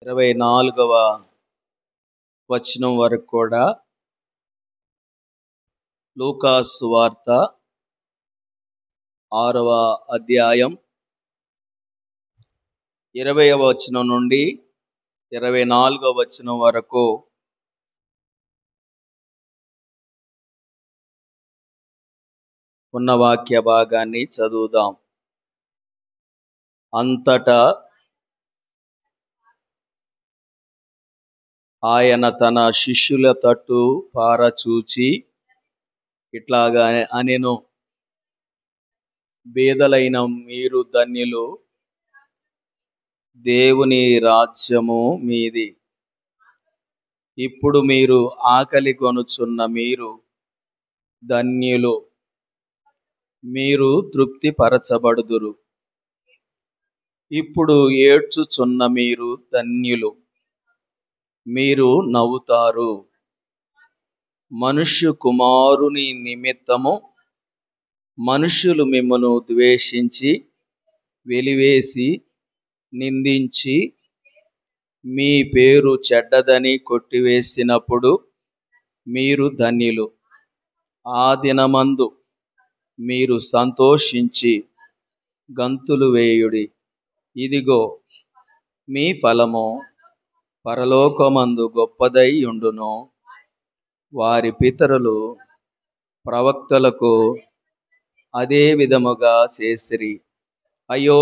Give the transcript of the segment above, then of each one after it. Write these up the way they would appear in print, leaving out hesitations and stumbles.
24వ వచనం వరకు కూడా లూకా సువార్త 6వ అధ్యాయం 20వ వచనం నుండి 24వ వచనం వరకు ఉన్న వాక్య భాగాన్ని చదువుదాం. అంతటా ఆయన తన శిష్యుల తట్టు పారచూచి ఇట్లాగా అనెను, బీదలైన మీరు ధన్యులు, దేవుని రాజ్యము మీది. ఇప్పుడు మీరు ఆకలి కొనుచున్న మీరు ధన్యులు, మీరు తృప్తి పరచబడుదురు. ఇప్పుడు ఏడ్చుచున్న మీరు ధన్యులు, మీరు నవ్వుతారు. మనుష్య కుమారుని నిమిత్తము మనుషులు మిమ్మును ద్వేషించి వెలివేసి నిందించి మీ పేరు చెడ్డదని కొట్టివేసినప్పుడు మీరు ధన్యులు. ఆ దినమందు మీరు సంతోషించి గంతులు వేయుడి. ఇదిగో మీ ఫలము పరలోకమందు గొప్పదై ఉండును. వారి పితరులు ప్రవక్తలకు అదే విధముగా చేసిరి. అయ్యో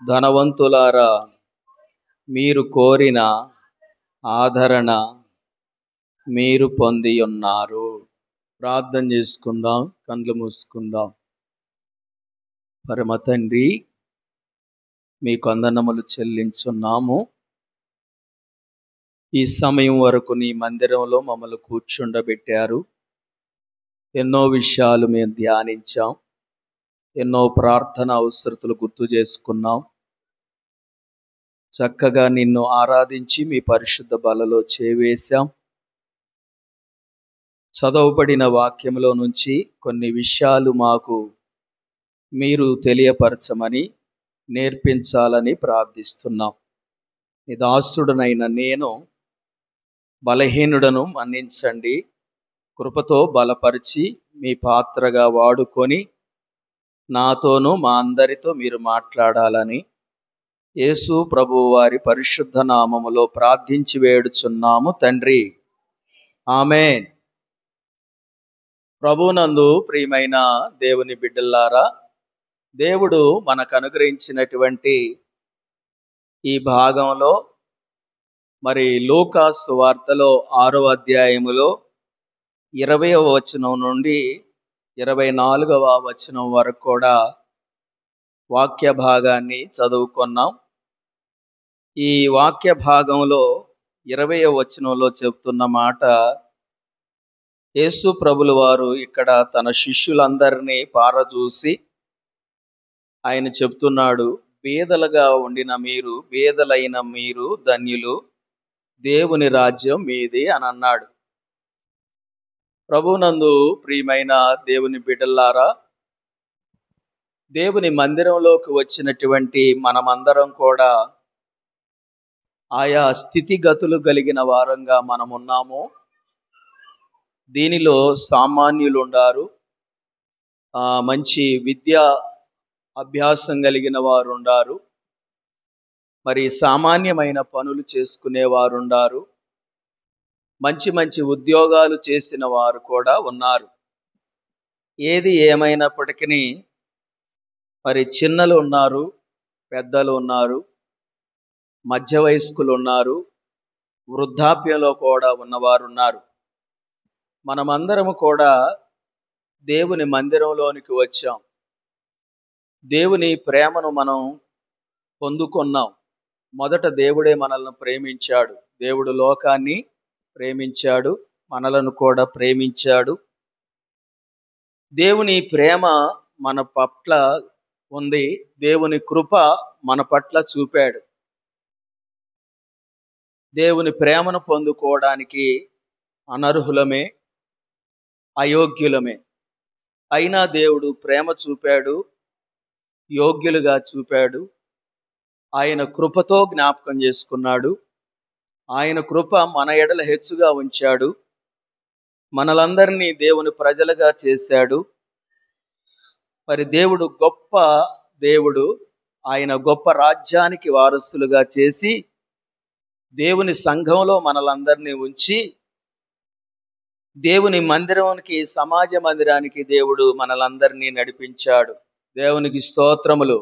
ధనవంతులారా, మీరు కోరిన ఆదరణ మీరు పొంది ఉన్నారు. ప్రార్థన చేసుకుందాం, కళ్ళు మూసుకుందాం. పరమ తండ్రి, మీకు వందనములు చెల్లించున్నాము. ఈ సమయం వరకు నీ మందిరంలో మమ్మల్ని కూర్చుండబెట్టారు. ఎన్నో విషయాలు మేము ధ్యానించాం, ఎన్నో ప్రార్థన అవసరతలు గుర్తు చేసుకున్నాం. చక్కగా నిన్ను ఆరాధించి మీ పరిశుద్ధ బలలో చేవేశాం. చదవబడిన వాక్యంలో నుంచి కొన్ని విషయాలు మాకు మీరు తెలియపరచమని, నేర్పించాలని ప్రార్థిస్తున్నాం. నీ దాసుడనైన నేను బలహీనుడను, మన్నించండి. కృపతో బలపరిచి మీ పాత్రగా వాడుకొని నాతోనూ మా అందరితో మీరు మాట్లాడాలని యేసు ప్రభువు వారి పరిశుద్ధ నామములో ప్రార్థించి వేడుచున్నాము తండ్రి, ఆమేన్. ప్రభువునందు ప్రియమైన దేవుని బిడ్డలారా, దేవుడు మనకు అనుగ్రహించినటువంటి ఈ భాగంలో మరి లూకా సువార్తలో 6వ అధ్యాయములో 20వ వచనం నుండి 24వ వచనం వరకు కూడా వాక్య భాగాన్ని చదువుకున్నాం. ఈ వాక్య భాగంలో 20వ వచనంలో చెబుతున్న మాట, యేసు ప్రభుల వారు ఇక్కడ తన శిష్యులందరినీ పారచూసి ఆయన చెప్తున్నాడు, బీదలుగా ఉండిన మీరు, బీదలైన మీరు ధన్యులు, దేవుని రాజ్యం మీది అని అన్నాడు. ప్రభువునందు ప్రియమైన దేవుని బిడ్డలారా, దేవుని మందిరంలోకి వచ్చినటువంటి మనమందరం కూడా ఆయా స్థితిగతులు కలిగిన వారంగా మనమున్నాము. దీనిలో సామాన్యులు ఉండారు, మంచి విద్యా అభ్యాసం కలిగిన వారు ఉండారు, మరి సామాన్యమైన పనులు చేసుకునేవారు ఉండారు, మంచి మంచి ఉద్యోగాలు చేసిన వారు కూడా ఉన్నారు. ఏది ఏమైనప్పటికీ మరి చిన్నలు ఉన్నారు, పెద్దలు ఉన్నారు, మధ్య వయస్కులు ఉన్నారు, వృద్ధాప్యంలో కూడా ఉన్నవారు ఉన్నారు. మనమందరము కూడా దేవుని మందిరంలోనికి వచ్చాం. దేవుని ప్రేమను మనం పొందుకున్నాం. మొదట దేవుడే మనల్ని ప్రేమించాడు. దేవుడు లోకాన్ని ప్రేమించాడు, మనలను కూడా ప్రేమించాడు. దేవుని ప్రేమ మన పట్ల ఉంది, దేవుని కృప మన పట్ల చూపాడు. దేవుని ప్రేమను పొందుకోవడానికి అనర్హులమే, అయోగ్యులమే. అయినా దేవుడు ప్రేమ చూపాడు, యోగ్యులుగా చూపాడు. ఆయన కృపతో జ్ఞాపకం చేసుకున్నాడు. ఆయన కృప మన ఎడల హెచ్చుగా ఉంచాడు. మనలందరినీ దేవుని ప్రజలుగా చేశాడు. మరి దేవుడు గొప్ప దేవుడు. ఆయన గొప్ప రాజ్యానికి వారసులుగా చేసి దేవుని సంఘంలో మనలందరినీ ఉంచి దేవుని మందిరానికి, సమాజ మందిరానికి దేవుడు మనలందరినీ నడిపించాడు. దేవునికి స్తోత్రములు.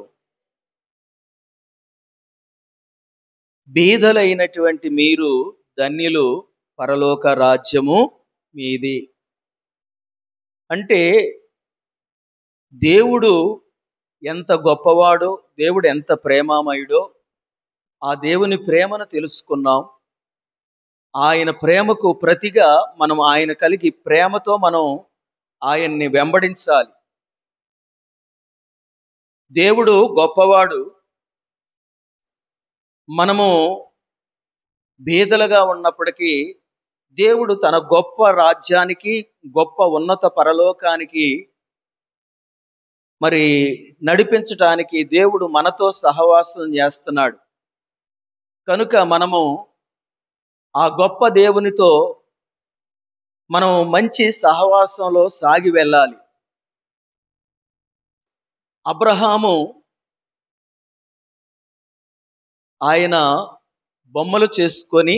బీదలైనటువంటి మీరు ధన్యులు, పరలోక రాజ్యము మీది. అంటే దేవుడు ఎంత గొప్పవాడో, దేవుడు ఎంత ప్రేమామయుడో ఆ దేవుని ప్రేమను తెలుసుకున్నాం. ఆయన ప్రేమకు ప్రతిగా మనం ఆయన కలిగి ప్రేమతో మనం ఆయన్ని వెంబడించాలి. దేవుడు గొప్పవాడు. మనము బీదలుగా ఉన్నప్పటికీ దేవుడు తన గొప్ప రాజ్యానికి, గొప్ప ఉన్నత పరలోకానికి మరి నడిపించటానికి దేవుడు మనతో సహవాసం చేస్తున్నాడు. కనుక మనము ఆ గొప్ప దేవునితో మనం మంచి సహవాసంలో సాగి వెళ్ళాలి. అబ్రహాము ఆయన బొమ్మలు చేసుకొని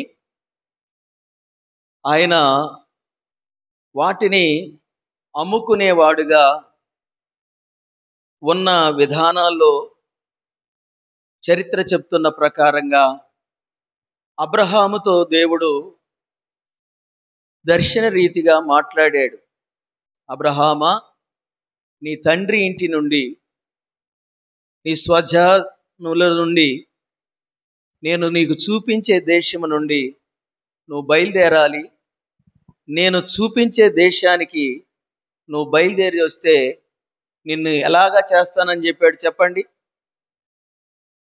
ఆయన వాటిని అమ్ముకునేవాడుగా ఉన్న విధానాల్లో చరిత్ర చెప్తున్న ప్రకారంగా అబ్రహాముతో దేవుడు దర్శన రీతిగా మాట్లాడాడు. అబ్రహామా, నీ తండ్రి ఇంటి నుండి, నీ స్వజనుల నుండి, నేను నీకు చూపించే దేశము నుండి నువ్వు బయలుదేరాలి. నేను చూపించే దేశానికి నువ్వు బయలుదేరి వస్తే నిన్ను ఎలాగా చేస్తానని చెప్పాడు చెప్పండి?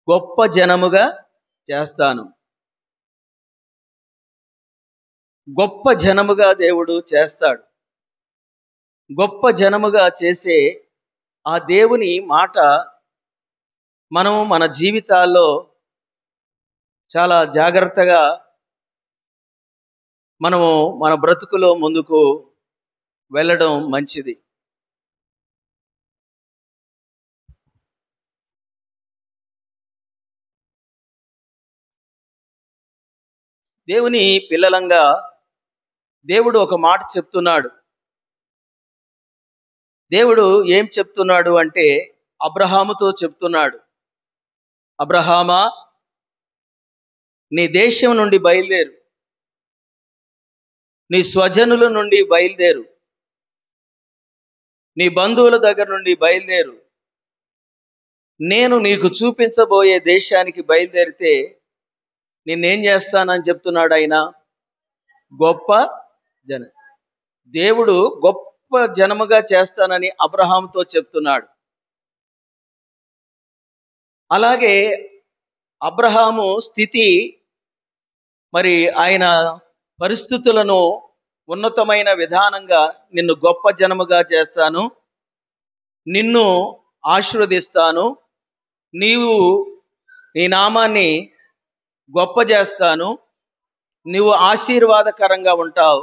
గొప్ప జనముగా చేస్తాను. గొప్ప జనముగా దేవుడు చేస్తాడు. గొప్ప జనముగా చేసే ఆ దేవుని మాట మనము మన జీవితాల్లో చాలా జాగ్రత్తగా మనము మన బ్రతుకులో ముందుకు వెళ్ళడం మంచిది. దేవుని పిల్లలంగా దేవుడు ఒక మాట చెప్తున్నాడు. దేవుడు ఏం చెప్తున్నాడు అంటే అబ్రహాముతో చెప్తున్నాడు. అబ్రహామా, నీ దేశం నుండి బయలుదేరు, నీ స్వజనుల నుండి బయలుదేరు, నీ బంధువుల దగ్గర నుండి బయలుదేరు. నేను నీకు చూపించబోయే దేశానికి బయలుదేరితే నిన్నేం చేస్తానని చెప్తున్నాడు ఆయన. గొప్ప జన దేవుడు గొప్ప జనముగా చేస్తానని అబ్రహాముతో చెప్తున్నాడు. అలాగే అబ్రహాము స్థితి మరి ఆయన పరిస్థితులను ఉన్నతమైన విధానంగా నిన్ను గొప్ప జనముగా చేస్తాను, నిన్ను ఆశీర్వదిస్తాను, నీవు నీ నామాన్ని గొప్ప చేస్తాను, నువ్వు ఆశీర్వాదకరంగా ఉంటావు,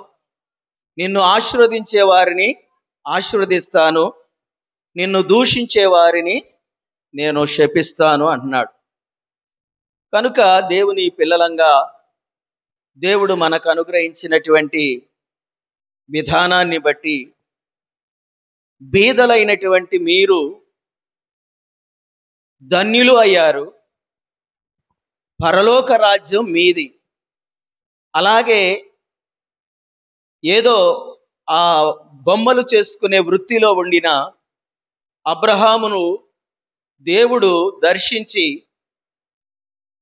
నిన్ను ఆశీర్వదించే వారిని ఆశీర్వదిస్తాను, నిన్ను దూషించే వారిని నేను శపిస్తాను అంటున్నాడు. కనుక దేవుని పిల్లలంగా దేవుడు మనకు అనుగ్రహించినటువంటి విధానాన్ని బట్టి బీదలైనటువంటి మీరు ధన్యులు అయ్యారు, పరలోక రాజ్యం మీది. అలాగే ఏదో ఆ బొమ్మలు చేసుకునే వృత్తిలో ఉండిన అబ్రహామును దేవుడు దర్శించి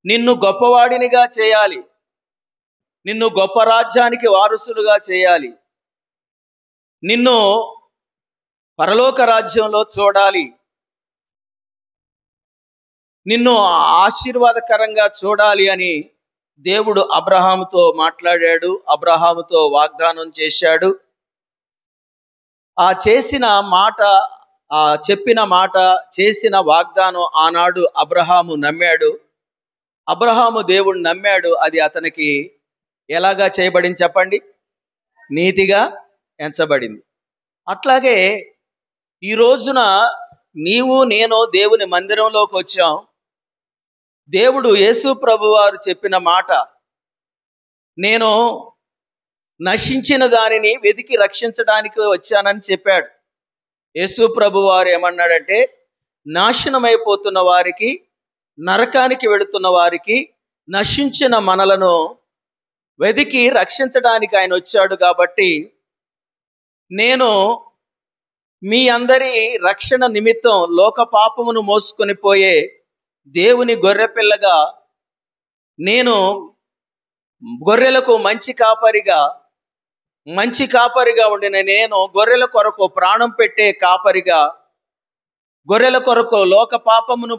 నిన్ను గొప్పవాడినిగా చేయాలి, నిన్ను గొప్ప రాజ్యానికి వారసులుగా చేయాలి, నిన్ను పరలోక రాజ్యంలో చూడాలి, నిన్ను ఆశీర్వాదకరంగా చూడాలి అని దేవుడు అబ్రహాముతో మాట్లాడాడు, అబ్రహాముతో వాగ్దానం చేశాడు. ఆ చేసిన మాట, ఆ చెప్పిన మాట, చేసిన వాగ్దానం ఆనాడు అబ్రహాము నమ్మాడు. అబ్రహాము దేవుడు నమ్మాడు, అది అతనికి ఎలాగా చేయబడింది చెప్పండి? నీతిగా ఎంచబడింది. అట్లాగే ఈ రోజున నీవు నేను దేవుని మందిరంలోకి వచ్చాం. దేవుడు యేసు ప్రభు వారు చెప్పిన మాట, నేను నశించిన దానిని వెతికి రక్షించడానికి వచ్చానని చెప్పాడు. యేసు ప్రభు వారు ఏమన్నాడంటే, నాశనమైపోతున్న వారికి, నరకానికి వెళుతున్న వారికి, నశించిన మనలను వెతికి రక్షించడానికి ఆయన వచ్చాడు. కాబట్టి నేను మీ అందరి రక్షణ నిమిత్తం లోక పాపమును మోసుకొని పోయే దేవుని గొర్రెపిల్లగా, నేను గొర్రెలకు మంచి కాపరిగా ఉండిన నేను గొర్రెల కొరకు ప్రాణం పెట్టే కాపరిగా, గొర్రెల కొరకు లోక పాపమును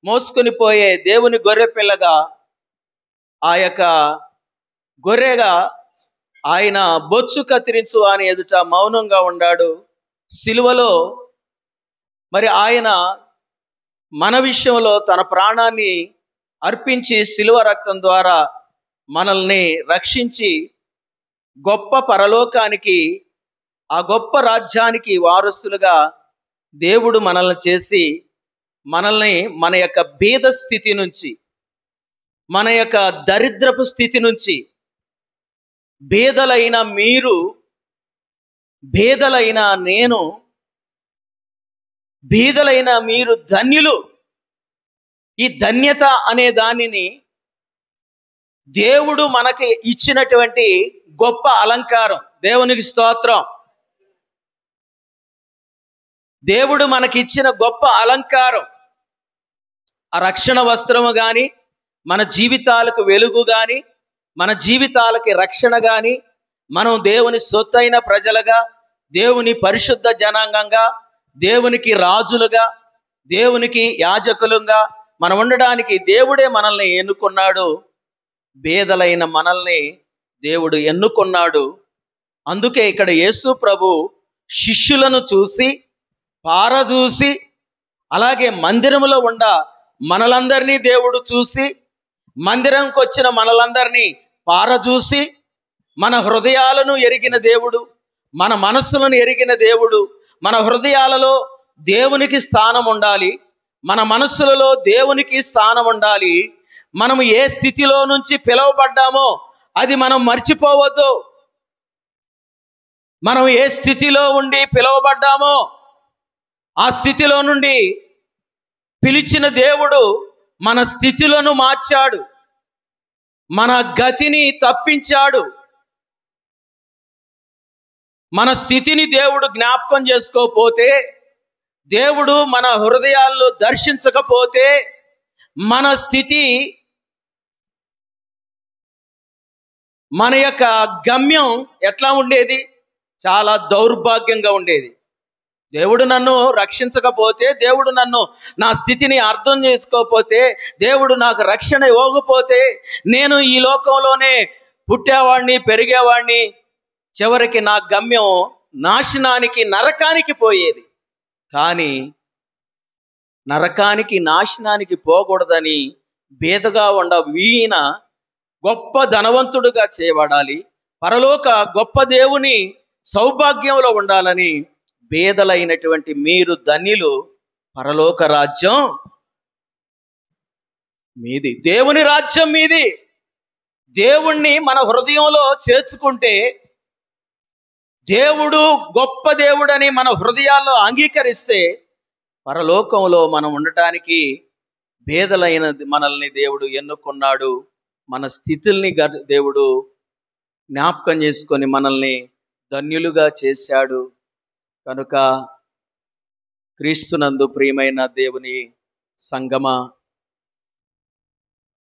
మోసుకొని పోయే దేవుని గొర్రెపిల్లగా, ఆ యొక్క గొర్రెగా ఆయన బొచ్చు కత్తిరించు అని ఎదుట మౌనంగా ఉన్నాడు. సిలువలో మరి ఆయన మన విషయంలో తన ప్రాణాన్ని అర్పించి సిలువ రక్తం ద్వారా మనల్ని రక్షించి గొప్ప పరలోకానికి, ఆ గొప్ప రాజ్యానికి వారసులుగా దేవుడు మనల్ని చేసి, మనల్ని మన యొక్క బీద స్థితి నుంచి, మన యొక్క దరిద్రపు స్థితి నుంచి, బీదలైన మీరు, బీదలైన నేను, బీదలైన మీరు ధన్యులు. ఈ ధన్యత అనే దానిని దేవుడు మనకి ఇచ్చినటువంటి గొప్ప అలంకారం. దేవునికి స్తోత్రం. దేవుడు మనకిచ్చిన గొప్ప అలంకారం. ఆ రక్షణ వస్త్రము కానీ, మన జీవితాలకు వెలుగు కానీ, మన జీవితాలకి రక్షణ కానీ, మనం దేవుని సొత్తైన ప్రజలుగా, దేవుని పరిశుద్ధ జనాంగంగా, దేవునికి రాజులుగా, దేవునికి యాజకులుగా మనం ఉండడానికి దేవుడే మనల్ని ఎన్నుకున్నాడు. బేదలైన మనల్ని దేవుడు ఎన్నుకున్నాడు. అందుకే ఇక్కడ యేసు ప్రభు శిష్యులను చూసి, పారజూసి, అలాగే మందిరములో ఉండ మనలందరినీ దేవుడు చూసి, మందిరంకి వచ్చిన మనలందరినీ పారజూసి, మన హృదయాలను ఎరిగిన దేవుడు, మన మనస్సులను ఎరిగిన దేవుడు. మన హృదయాలలో దేవునికి స్థానం ఉండాలి, మన మనస్సులలో దేవునికి స్థానం ఉండాలి. మనము ఏ స్థితిలో నుంచి పిలువబడ్డామో అది మనం మర్చిపోవద్దు. మనం ఏ స్థితిలో ఉండి పిలువబడ్డామో ఆ స్థితిలో నుండి పిలిచిన దేవుడు మన స్థితులను మార్చాడు, మన గతిని తప్పించాడు. మన స్థితిని దేవుడు జ్ఞాపకం చేసుకోకపోతే, దేవుడు మన హృదయాల్లో దర్శించకపోతే, మన స్థితి, మన యొక్క గమ్యం ఎట్లా ఉండేది? చాలా దౌర్భాగ్యంగా ఉండేది. దేవుడు నన్ను రక్షించకపోతే, దేవుడు నా స్థితిని అర్థం చేసుకోకపోతే, దేవుడు నాకు రక్షణ ఇవ్వకపోతే, నేను ఈ లోకంలోనే పుట్టేవాడిని, పెరిగేవాడిని, చివరికి నా గమ్యం నాశనానికి, నరకానికి పోయేది. కానీ నరకానికి, నాశనానికి పోకూడదని బీదగా ఉండ వీణ గొప్ప ధనవంతుడుగా చేయబడాలి, పరలోక గొప్ప దేవుని సౌభాగ్యంలో ఉండాలని బీదలైనటువంటి మీరు ధన్యులు, పరలోక రాజ్యం మీది, దేవుని రాజ్యం మీది. దేవుణ్ణి మన హృదయంలో చేర్చుకుంటే, దేవుడు గొప్ప దేవుడని మన హృదయాల్లో అంగీకరిస్తే, పరలోకంలో మనం ఉండటానికి బీదలైన మనల్ని దేవుడు ఎన్నుకున్నాడు. మన స్థితుల్ని దేవుడు జ్ఞాపకం చేసుకొని మనల్ని ధన్యులుగా చేశాడు. కనుక క్రీస్తునందు ప్రియమైన దేవుని సంగమా,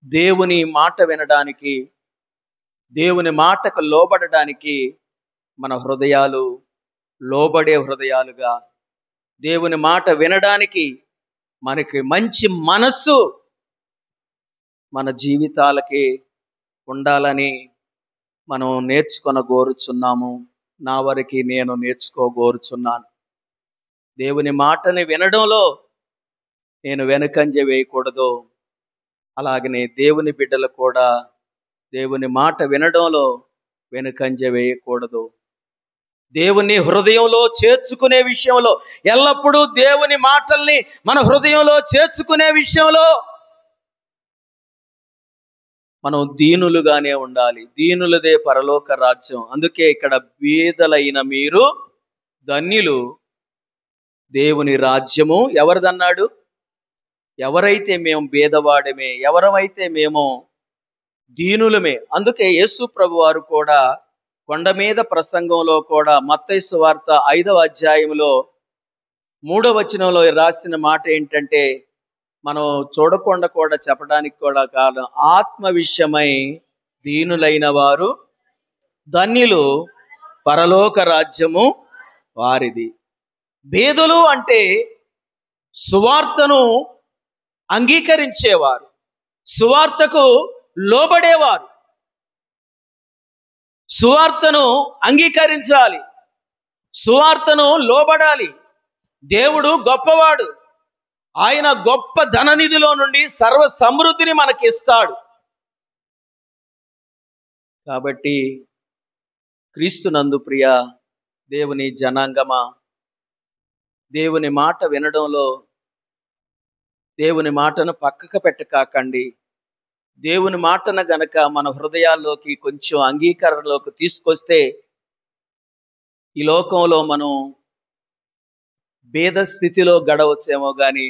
దేవుని మాట వినడానికి, దేవుని మాటకు లోబడడానికి మన హృదయాలు లోబడే హృదయాలుగా, దేవుని మాట వినడానికి మనకి మంచి మనస్సు మన జీవితాలకి ఉండాలని మనం నేర్చుకొనగోరుచున్నాము. నా వరకు నేను నేర్చుకోగోరుచున్నాను. దేవుని మాటని వినడంలో నేను వెనుకంజ వేయకూడదు. అలాగనే దేవుని బిడ్డలు కూడా దేవుని మాట వినడంలో వెనుకంజ వేయకూడదు. దేవుని హృదయంలో చేర్చుకునే విషయంలో, ఎల్లప్పుడూ దేవుని మాటల్ని మన హృదయంలో చేర్చుకునే విషయంలో మనం దీనులుగానే ఉండాలి. దీనులదే పరలోక రాజ్యం. అందుకే ఇక్కడ బీదలైన మీరు ధన్యులు, దేవుని రాజ్యము ఎవరిదన్నాడు? ఎవరైతే మేము బీదవాడమే, ఎవరమైతే మేము దీనులమే. అందుకే యేసు ప్రభు వారు కూడా కొండ మీద ప్రసంగంలో కూడా మత్తయి సువార్త 5వ అధ్యాయంలో 3వ వచనంలో రాసిన మాట ఏంటంటే, మనం చూడకుండా కూడా చెప్పడానికి కూడా కాదు, ఆత్మ విషయమై దీనులైన వారు ధన్యులు, పరలోక రాజ్యము వారిది. బీదలు అంటే సువార్తను అంగీకరించేవారు, సువార్తకు లోబడేవారు. సువార్తను అంగీకరించాలి, సువార్తను లోబడాలి. దేవుడు గొప్పవాడు. ఆయన గొప్ప ధననిధిలో నుండి సర్వ సమృద్ధిని మనకిస్తాడు. కాబట్టి క్రీస్తునందు ప్రియ దేవుని జనాంగమా, దేవుని మాట వినడంలో దేవుని మాటను పక్కకు పెట్టకాకండి. దేవుని మాటను గనక మన హృదయాల్లోకి కొంచెం అంగీకారంలోకి తీసుకొస్తే ఈ లోకంలో మనం భేద స్థితిలో గడవచ్చేమో కానీ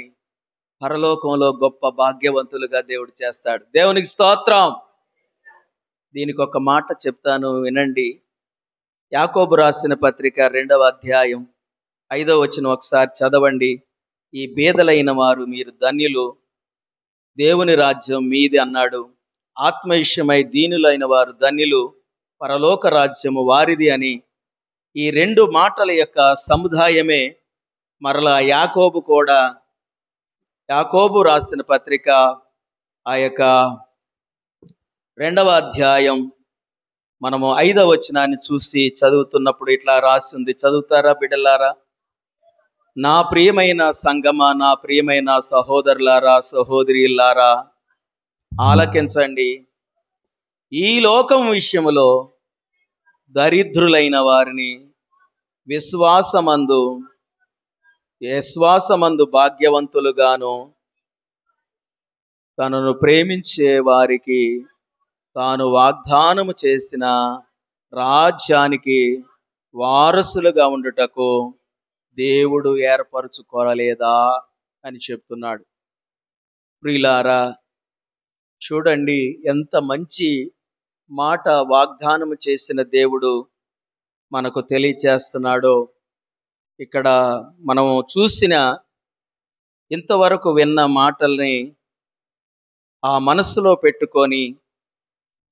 పరలోకంలో గొప్ప భాగ్యవంతులుగా దేవుడు చేస్తాడు. దేవునికి స్తోత్రం. దీనికి ఒక మాట చెప్తాను, వినండి. యాకోబు రాసిన పత్రిక 2వ అధ్యాయం 5వ వచనం ఒకసారి చదవండి. ఈ బీదలైన వారు మీరు ధన్యులు, దేవుని రాజ్యం మీది అన్నాడు. ఆత్మవిషయమై దీనులైన వారు ధన్యులు, పరలోక రాజ్యము వారిది అని ఈ 2 మాటల యొక్క సముదాయమే మరలా యాకోబు రాసిన పత్రిక ఆ యొక్క 2వ అధ్యాయం మనము 5వ వచనాన్ని చూసి చదువుతున్నప్పుడు ఇట్లా రాసి ఉంది. చదువుతారా బిడ్డలారా? నా ప్రియమైన సంగమా, నా ప్రియమైన సహోదరులారా, సహోదరీలారా, ఆలకించండి. ఈ లోకం విషయములో దరిద్రులైన వారిని విశ్వాసమందు భాగ్యవంతులుగాను, తనను ప్రేమించే వారికి తాను వాగ్దానము చేసిన రాజ్యానికి వారసులుగా ఉండుటకు దేవుడు ఏర్పరచుకోలేదా అని చెప్తున్నాడు. ప్రియులారా, చూడండి ఎంత మంచి మాట వాగ్దానము చేసిన దేవుడు మనకు తెలియచేస్తున్నాడో. ఇక్కడ మనము చూసిన ఇంతవరకు విన్న మాటల్ని ఆ మనస్సులో పెట్టుకొని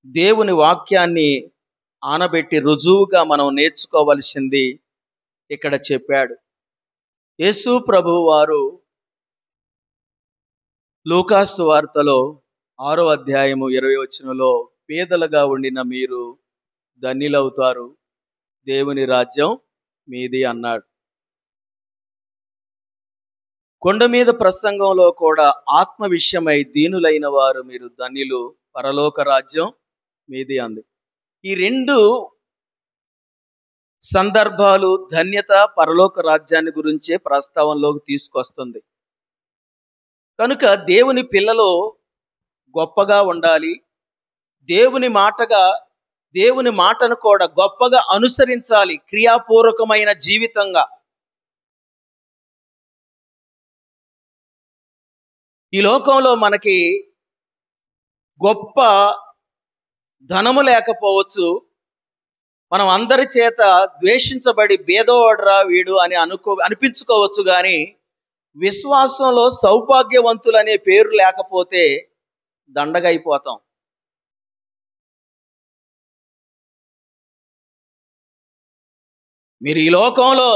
దేవుని వాక్యాన్ని ఆనబెట్టి రుజువుగా మనం నేర్చుకోవలసింది ఇక్కడ చెప్పాడు. యేసు ప్రభువు వారు లూకాసు వార్తలో 6వ అధ్యాయము 20వ వచనంలో పేదలుగా ఉండిన మీరు ధన్యులవుతారు, దేవుని రాజ్యం మీది అన్నాడు. కొండ మీద ప్రసంగంలో కూడా ఆత్మ విషయమై దీనులైన వారు మీరు ధన్యులు, పరలోక రాజ్యం మీది అంది. ఈ 2 సందర్భాలు ధన్యత, పరలోక రాజ్యాన్ని గురించే ప్రస్తావనలోకి తీసుకొస్తుంది. కనుక దేవుని పిల్లలు గొప్పగా ఉండాలి. దేవుని మాటను కూడా గొప్పగా అనుసరించాలి, క్రియాపూర్వకమైన జీవితంగా. ఈ లోకంలో మనకి గొప్ప ధనము లేకపోవచ్చు, మనం అందరి చేత ద్వేషించబడి బేదోడ్రా వీడు అని అనిపించుకోవచ్చు, కానీ విశ్వాసంలో సౌభాగ్యవంతులు అనే పేరు లేకపోతే దండగా అయిపోతాం. మీరు ఈ లోకంలో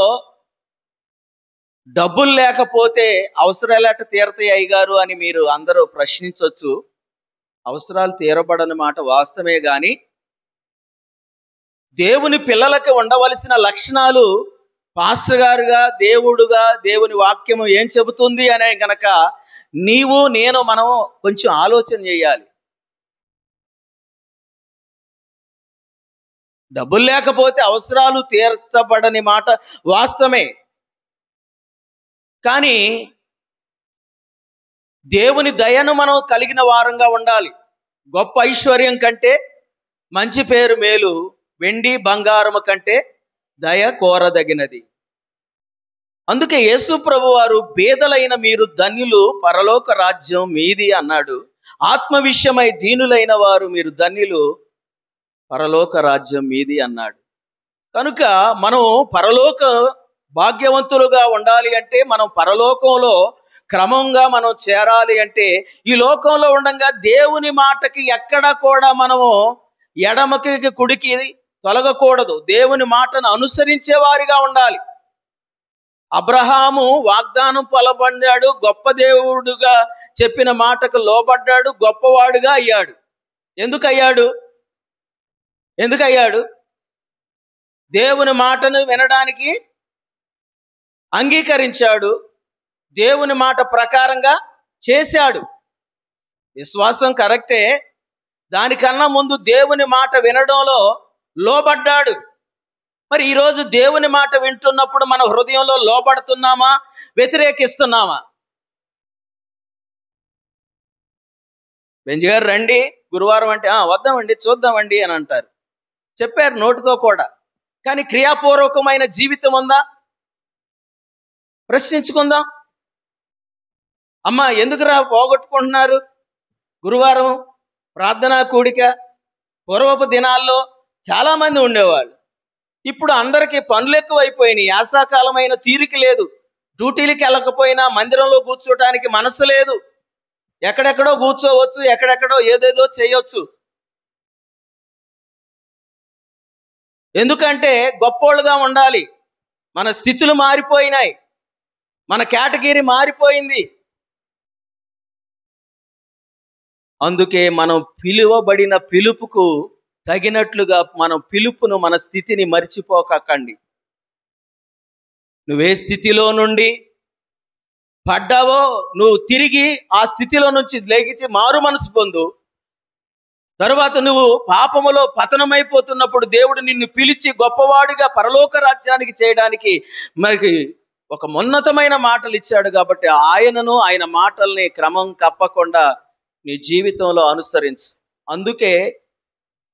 డబ్బులు లేకపోతే అవసరాలట తీరతాయి అయ్యగారు అని మీరు అందరూ ప్రశ్నించవచ్చు. అవసరాలు తీరబడని మాట వాస్తవమే, కానీ దేవుని పిల్లలకు ఉండవలసిన లక్షణాలు పాస్టర్ గారుగా, దేవుడుగా దేవుని వాక్యము ఏం చెబుతుంది అనే గనక నీవు నేను మనం కొంచెం ఆలోచన చేయాలి. డబ్బులు లేకపోతే అవసరాలు తీర్చబడని మాట వాస్తవమే. కానీ దేవుని దయను మనం కలిగిన వారంగా ఉండాలి. గొప్ప ఐశ్వర్యం కంటే మంచి పేరు మేలు, వెండి బంగారము కంటే దయ కోరదగినది. అందుకే యేసు ప్రభు వారు బేదలైన మీరు ధన్యులు, పరలోక రాజ్యం మీది అన్నాడు. ఆత్మ విషయమై దీనులైన వారు మీరు ధన్యులు, పరలోక రాజ్యం మీది అన్నాడు. కనుక మనం పరలోక భాగ్యవంతులుగా ఉండాలి అంటే, మనం పరలోకంలో క్రమంగా మనం చేరాలి అంటే, ఈ లోకంలో ఉండగా దేవుని మాటకి ఎక్కడ కూడా మనము ఎడమకి కుడికి తొలగకూడదు. దేవుని మాటను అనుసరించే వారిగా ఉండాలి. అబ్రహాము వాగ్దానం పొలబడ్డాడు, గొప్ప దేవుడుగా చెప్పిన మాటకు లోబడ్డాడు, గొప్పవాడుగా అయ్యాడు. ఎందుకయ్యాడు? దేవుని మాటను వినడానికి అంగీకరించాడు, దేవుని మాట ప్రకారంగా చేశాడు. విశ్వాసం కరెక్టే, దానికన్నా ముందు దేవుని మాట వినడంలో లోబడ్డాడు. మరి ఈరోజు దేవుని మాట వింటున్నప్పుడు మన హృదయంలో లోబడుతున్నామా, వ్యతిరేకిస్తున్నామా? బెంజ్ గారు రండి గురువారం అంటే వద్దామండి చూద్దామండి అని అంటారు. చెప్పారు నోటితో కూడా, కానీ క్రియాపూర్వకమైన జీవితం ఉందా? ప్రశ్నించుకుందాం. అమ్మా ఎందుకురా పోగొట్టుకుంటున్నారు? గురువారం ప్రార్థనా కూడిక పూర్వపు దినాల్లో చాలా మంది ఉండేవాళ్ళు. ఇప్పుడు అందరికీ పనులు ఎక్కువైపోయినాయి. యాసాకాలమైన తీరిక లేదు. డ్యూటీలకి వెళ్ళకపోయినా మందిరంలో కూర్చోటానికి మనసు లేదు. ఎక్కడెక్కడో కూర్చోవచ్చు, ఎక్కడెక్కడో ఏదేదో చేయొచ్చు. ఎందుకంటే గొప్పోళ్ళుగా ఉండాలి. మన స్థితులు మారిపోయినాయి, మన కేటగిరీ మారిపోయింది. అందుకే మనం పిలువబడిన పిలుపుకు తగినట్లుగా మన పిలుపును, మన స్థితిని మర్చిపోకండి. నువ్వే స్థితిలో నుండి పడ్డావో నువ్వు తిరిగి ఆ స్థితిలో నుంచి లేచి మారు మనసు పొందు. తరువాత నువ్వు పాపములో పతనమైపోతున్నప్పుడు దేవుడు నిన్ను పిలిచి గొప్పవాడిగా పరలోక రాజ్యానికి చేయడానికి మరి ఒక ఉన్నతమైన మాటలు ఇచ్చాడు. కాబట్టి ఆయనను, ఆయన మాటల్ని క్రమం తప్పకుండా నీ జీవితంలో అనుసరించు. అందుకే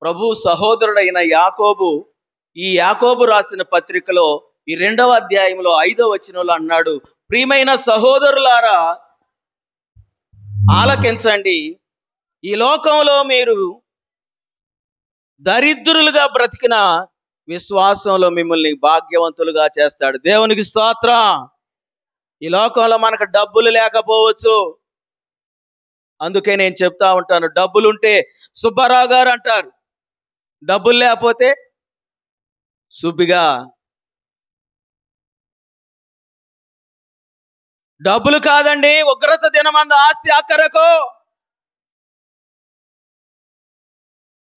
ప్రభు సహోదరుడైన యాకోబు, ఈ యాకోబు రాసిన పత్రికలో ఈ 2వ అధ్యాయంలో 5వ వచనంలో అన్నాడు, ప్రియమైన సహోదరులారా ఆలకించండి, ఈ లోకంలో మీరు దరిద్రులుగా బ్రతికిన విశ్వాసంలో మిమ్మల్ని భాగ్యవంతులుగా చేస్తాడు. దేవునికి స్తోత్రం. ఈ లోకంలో మనకు డబ్బులు లేకపోవచ్చు. అందుకే నేను చెప్తా ఉంటాను, డబ్బులుంటే సుబ్బారావు గారు అంటారు, డబ్బులు లేకపోతే సుబ్బిగా. డబ్బులు కాదండి ఉగ్రత దినమంద ఆస్తి ఆఖరకు.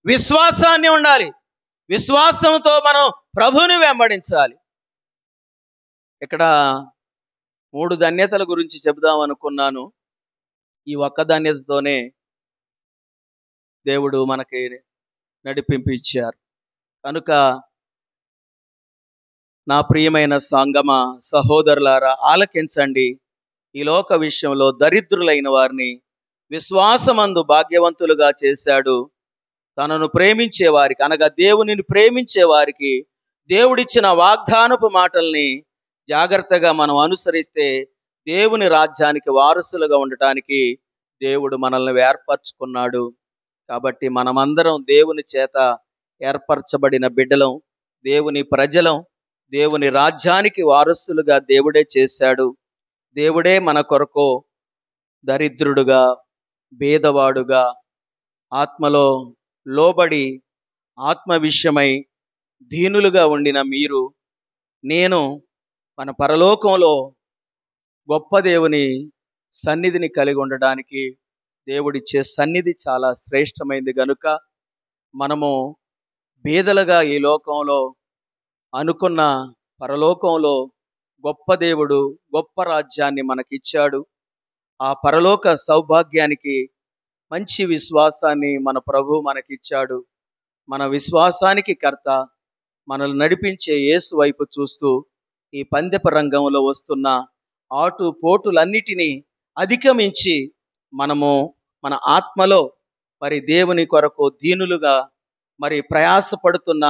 విశ్వాసాన్ని ఉండాలి. విశ్వాసంతో మనం ప్రభువుని వెంబడించాలి. ఇక్కడ 3 ధన్యతల గురించి చెబుదాం అనుకున్నాను. ఈ ఒక్క ధన్యతతోనే దేవుడు మనకి నడిపింపు ఇచ్చారు. కనుక నా ప్రియమైన సంగమ సహోదరులారా ఆలకించండి. ఈ లోక విషయంలో దరిద్రులైన వారిని విశ్వాసమందు భాగ్యవంతులుగా చేశాడు. తనను ప్రేమించే వారికి, అనగా దేవునిని ప్రేమించే వారికి దేవుడిచ్చిన వాగ్దానపు మాటల్ని జాగ్రత్తగా మనం అనుసరిస్తే దేవుని రాజ్యానికి వారసులుగా ఉండటానికి దేవుడు మనల్ని ఏర్పరచుకున్నాడు. కాబట్టి మనమందరం దేవుని చేత ఏర్పరచబడిన బిడ్డలం, దేవుని ప్రజలం, దేవుని రాజ్యానికి వారసులుగా దేవుడే చేశాడు. దేవుడే మన కొరకు దరిద్రుడుగా, భేదవాడుగా, ఆత్మలో లోబడి ఆత్మ విషయమై దీనులుగా ఉండిన మీరు, నేను మన పరలోకంలో గొప్ప దేవుని సన్నిధిని కలిగి ఉండడానికి దేవుడిచ్చే సన్నిధి చాలా శ్రేష్టమైంది. గనుక మనము బేదలుగా ఈ లోకంలో అనుకున్న పరలోకంలో గొప్ప దేవుడు గొప్ప రాజ్యాన్ని మనకిచ్చాడు. ఆ పరలోక సౌభాగ్యానికి మంచి విశ్వాసాన్ని మన ప్రభు మనకిచ్చాడు. మన విశ్వాసానికి కర్త, మనల్ని నడిపించే యేసు వైపు చూస్తూ ఈ పందెపు రంగంలో వస్తున్న ఆటు పోటులన్నిటినీ అధిగమించి మనము మన ఆత్మలో మరి దేవుని కొరకు దీనులుగా మరి ప్రయాసపడుతున్న,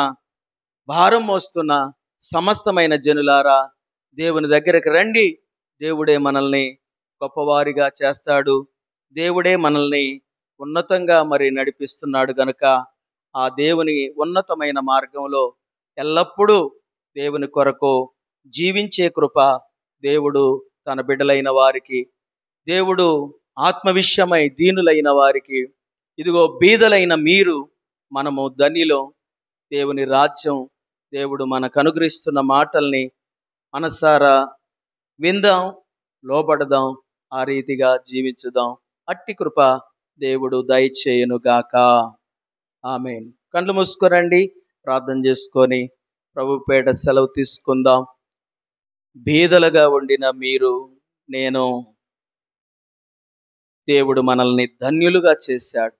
భారం మోస్తున్న సమస్తమైన జనులారా, దేవుని దగ్గరికి రండి. దేవుడే మనల్ని గొప్పవారిగా చేస్తాడు. దేవుడే మనల్ని ఉన్నతంగా మరి నడిపిస్తున్నాడు గనుక ఆ దేవుని ఉన్నతమైన మార్గంలో ఎల్లప్పుడూ దేవుని కొరకు జీవించే కృప దేవుడు తన బిడ్డలైన వారికి, దేవుడు ఆత్మ విషయమై దీనులైన వారికి, ఇదిగో బీదలైన మీరు మనము ధన్యులం. దేవుని రాజ్యం దేవుడు మనకు అనుగ్రహిస్తున్న మాటల్ని మనసారా విందాం, లోబడదాం, ఆ రీతిగా జీవించుదాం. అట్టి కృప దేవుడు దయచేయునుగాక. ఆమేన్. కళ్ళు మూసుకోరండి, ప్రార్థన చేసుకొని ప్రభు పేట సెలవు తీసుకుందాం. బీదలుగా ఉండిన మీరు, నేను, దేవుడు మనల్ని ధన్యులుగా చేశాడు.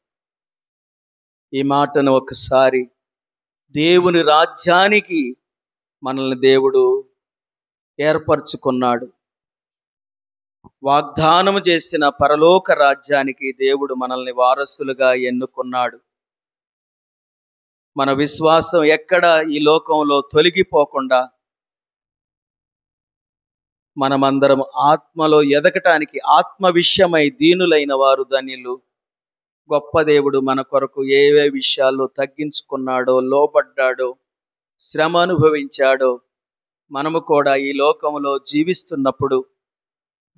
ఈ మాటను ఒకసారి దేవుని రాజ్యానికి మనల్ని దేవుడు ఏర్పరచుకున్నాడు. వాగ్దానము చేసిన పరలోక రాజ్యానికి దేవుడు మనల్ని వారసులుగా ఎన్నుకున్నాడు. మన విశ్వాసం ఎక్కడ ఈ లోకంలో తొలగిపోకుండా మనమందరం ఆత్మలో ఎదగటానికి, ఆత్మ విషయమై దీనులైన వారు ధన్యులు. గొప్ప దేవుడు మన కొరకు ఏవే విషయాల్లో తగ్గించుకున్నాడో, లోబడ్డాడో, శ్రమ అనుభవించాడో, మనము కూడా ఈ లోకంలో జీవిస్తున్నప్పుడు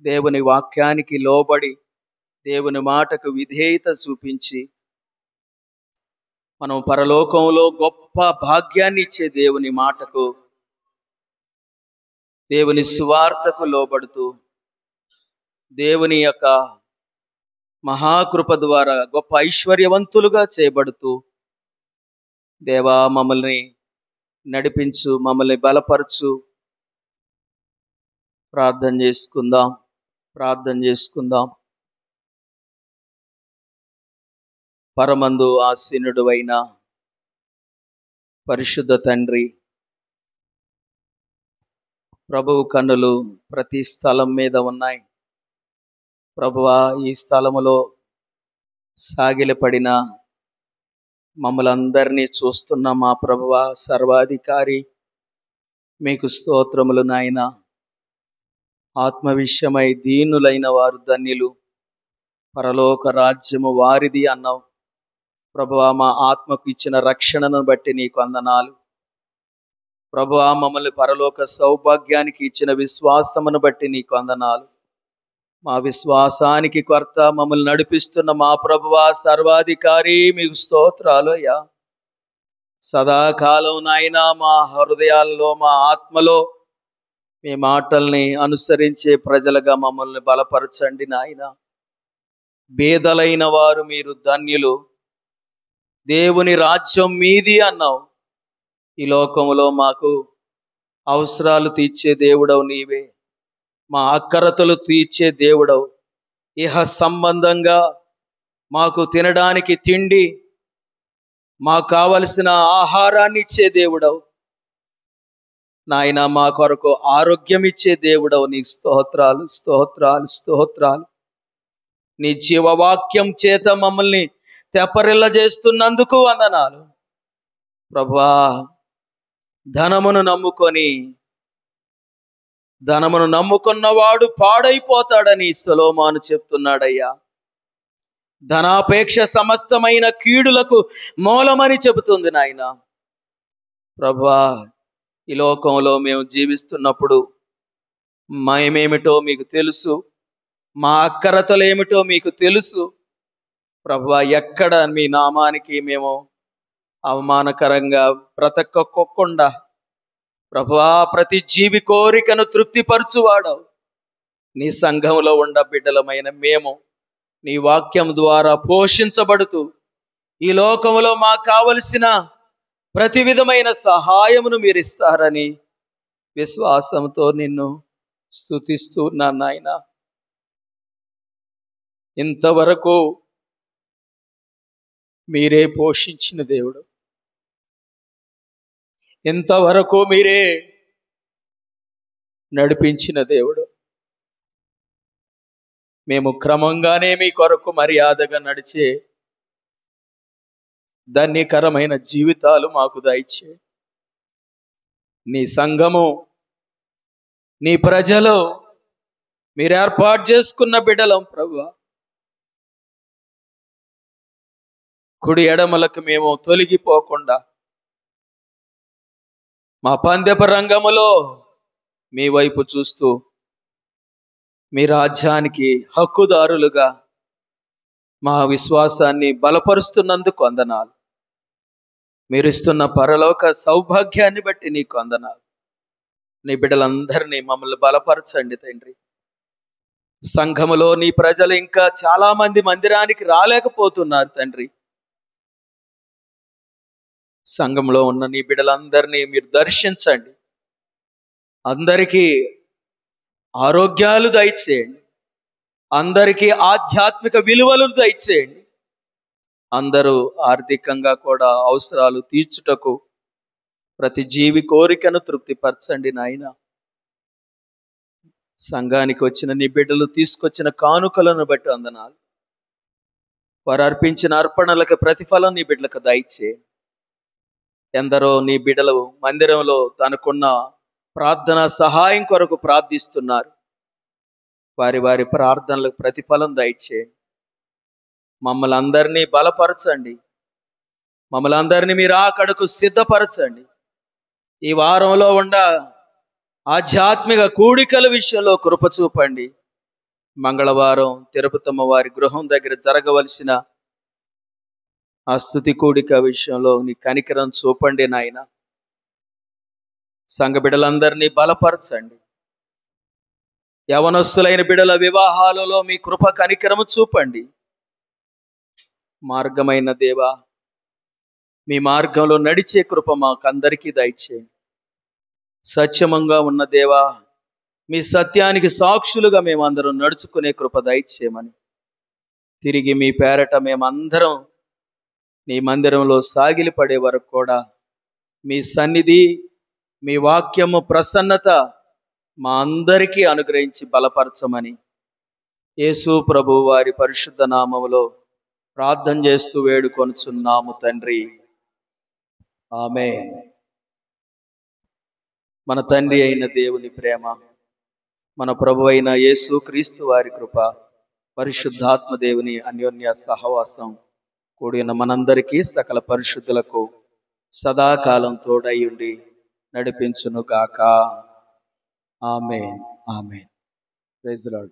దేవుని వాక్యానికి లోబడి, దేవుని మాటకు విధేయత చూపించి, మనం పరలోకంలో గొప్ప భాగ్యాన్ని ఇచ్చే దేవుని మాటకు, దేవుని సువార్తకు లోబడుతూ, దేవుని యొక్క మహాకృప ద్వారా గొప్ప ఐశ్వర్యవంతులుగా చేయబడుతూ, దేవా మమ్మల్ని నడిపించు, మమ్మల్ని బలపరచు. ప్రార్థన చేసుకుందాం, ప్రార్థన చేసుకుందాం. పరమందు ఆసీనుడు అయిన పరిశుద్ధ తండ్రి, ప్రభువు కన్నులు ప్రతి స్థలం మీద ఉన్నాయి. ప్రభువా, ఈ స్థలములో సాగిలపడిన మమ్మలందరినీ చూస్తున్న మా ప్రభువా, సర్వాధికారి, మీకు స్తోత్రములు నాయన. ఆత్మ విషయమై దీనులైన వారు ధన్యులు, పరలోక రాజ్యము వారిది అన్నావు. ప్రభువా, మా ఆత్మకు ఇచ్చిన రక్షణను బట్టి నీకు వందనాలు. ప్రభువా, మమ్మల్ని పరలోక సౌభాగ్యానికి ఇచ్చిన విశ్వాసమును బట్టి నీకు వందనాలు. మా విశ్వాసానికి కర్త, మమ్మల్ని నడిపిస్తున్న మా ప్రభువా, సర్వాధికారి, మీకు స్తోత్రాలు అయ్యా. సదాకాలం నాయన మా హృదయాల్లో, మా ఆత్మలో మీ మాటల్ని అనుసరించే ప్రజలుగా మమ్మల్ని బలపరచండి నాయన. బేదలైన వారు మీరు ధన్యులు, దేవుని రాజ్యం మీది అన్నావు. ఈ లోకంలో మాకు అవసరాలు తీర్చే దేవుడవు నీవే, మా అక్కరతలు తీర్చే దేవుడవు. ఇహ సంబంధంగా మాకు తినడానికి తిండి, మాకు కావలసిన ఆహారాన్ని ఇచ్చే దేవుడవు నాయన. మా కొరకు ఆరోగ్యం ఇచ్చే దేవుడవు. నీకు స్తోత్రాలు, స్తోత్రాలు, స్తోత్రాలు. నీ జీవవాక్యం చేత మమ్మల్ని తెప్పరిల్ల చేస్తున్నందుకు వందనాలు ప్రభువా. ధనమును నమ్ముకున్నవాడు పాడైపోతాడని సొలొమోను చెప్తున్నాడయ్యా. ధనాపేక్ష సమస్తమైన కీడులకు మూలమని చెబుతుంది నాయన. ప్రభువా, ఈ లోకంలో మేము జీవిస్తున్నప్పుడు మేమేమిటో మీకు తెలుసు, మా అక్కరతలేమిటో మీకు తెలుసు ప్రభువా. ఎక్కడ మీ నామానికి మేము అవమానకరంగా బ్రతకకుండా ప్రభువా, ప్రతి జీవి కోరికను తృప్తిపరచువాడవు. నీ సంఘంలో ఉండ బిడ్డలమైన మేము నీ వాక్యం ద్వారా పోషించబడుతూ ఈ లోకంలో మాకు కావలసిన ప్రతి విధమైన సహాయమును మీరు ఇస్తారని విశ్వాసంతో నిన్ను స్తుతిస్తున్నాను నాయన. ఇంతవరకు మీరే పోషించిన దేవుడు, ఇంతవరకు మీరే నడిపించిన దేవుడు. మేము క్రమంగానే మీ కొరకు మర్యాదగా నడిచే ధన్యకరమైన జీవితాలు మాకు దయచే. నీ సంఘము, నీ ప్రజలు, మీరు ఏర్పాటు చేసుకున్న బిడ్డలం ప్రభువా. కుడి ఎడమలకు మేము తొలగిపోకుండా మా పందెపు రంగములో మీ వైపు చూస్తూ మీ రాజ్యానికి హక్కుదారులుగా మా విశ్వాసాన్ని బలపరుస్తున్నందుకు వందనాలు. మీరిస్తున్న పరలోక సౌభాగ్యాన్ని బట్టి నీకు వందనాలు. నీ బిడ్డలందరినీ మమ్మల్ని బలపరచండి తండ్రి. సంఘములో నీ ప్రజలు ఇంకా చాలా మంది మందిరానికి రాలేకపోతున్నారు తండ్రి. సంఘంలో ఉన్న నీ బిడ్డలందరినీ మీరు దర్శించండి. అందరికీ ఆరోగ్యాలు దయచేయండి, అందరికీ ఆధ్యాత్మిక విలువలు దయచేయండి. అందరూ ఆర్థికంగా కూడా అవసరాలు తీర్చుటకు ప్రతి జీవి కోరికను తృప్తిపరచండి నాయన. సంఘానికి వచ్చిన నీ బిడ్డలు తీసుకొచ్చిన కానుకలను బట్టి వందనాలు. వారు అర్పించిన అర్పణలకు ప్రతిఫలం నీ బిడ్డలకు దయచేయండి. ఎందరో నీ బిడ్డలు మందిరంలో తనకున్న ప్రార్థన సహాయం కొరకు ప్రార్థిస్తున్నారు. వారి వారి ప్రార్థనలకు ప్రతిఫలం దయచేయండి. మమ్మల్ని అందరినీ బలపరచండి. మమ్మల్ని అందరినీ మీరు ఆకడకు సిద్ధపరచండి. ఈ వారంలో ఉన్న ఆధ్యాత్మిక కూడికల విషయంలో కృప చూపండి. మంగళవారం తిరుపతమ్మ వారి గృహం దగ్గర జరగవలసిన ఆ స్తుతి కూడిక విషయంలో నీ కనికరం చూపండి నాయన. సంఘ బిడ్డలందరినీ బలపరచండి. యవనస్తులైన బిడ్డల వివాహాలలో మీ కృప కనికరము చూపండి. మార్గమైన దేవా, మీ మార్గంలో నడిచే కృప మాకందరికీ దయచేయండి. సత్యమంగా ఉన్న దేవా, మీ సత్యానికి సాక్షులుగా మేమందరం నడుచుకునే కృప దయచేయమని, తిరిగి మీ పేరట మేమందరం నీ మందిరంలో సాగిలి పడే వరకు కూడా మీ సన్నిధి, మీ వాక్యము ప్రసన్నత మా అందరికీ అనుగ్రహించి బలపరచమని యేసు ప్రభు వారి పరిశుద్ధ నామములో ప్రార్థన చేస్తూ వేడుకొనుచున్నాము తండ్రి. ఆమేన్. మన తండ్రి అయిన దేవుని ప్రేమ, మన ప్రభు అయిన యేసు క్రీస్తు వారి కృప, పరిశుద్ధాత్మ దేవుని అన్యోన్య సహవాసం కూడిన మనందరికీ సకల పరిశుద్ధులకు సదాకాలం తోడయ్యుండి నడిపించును గాక. Amen. Amen. Praise the lord.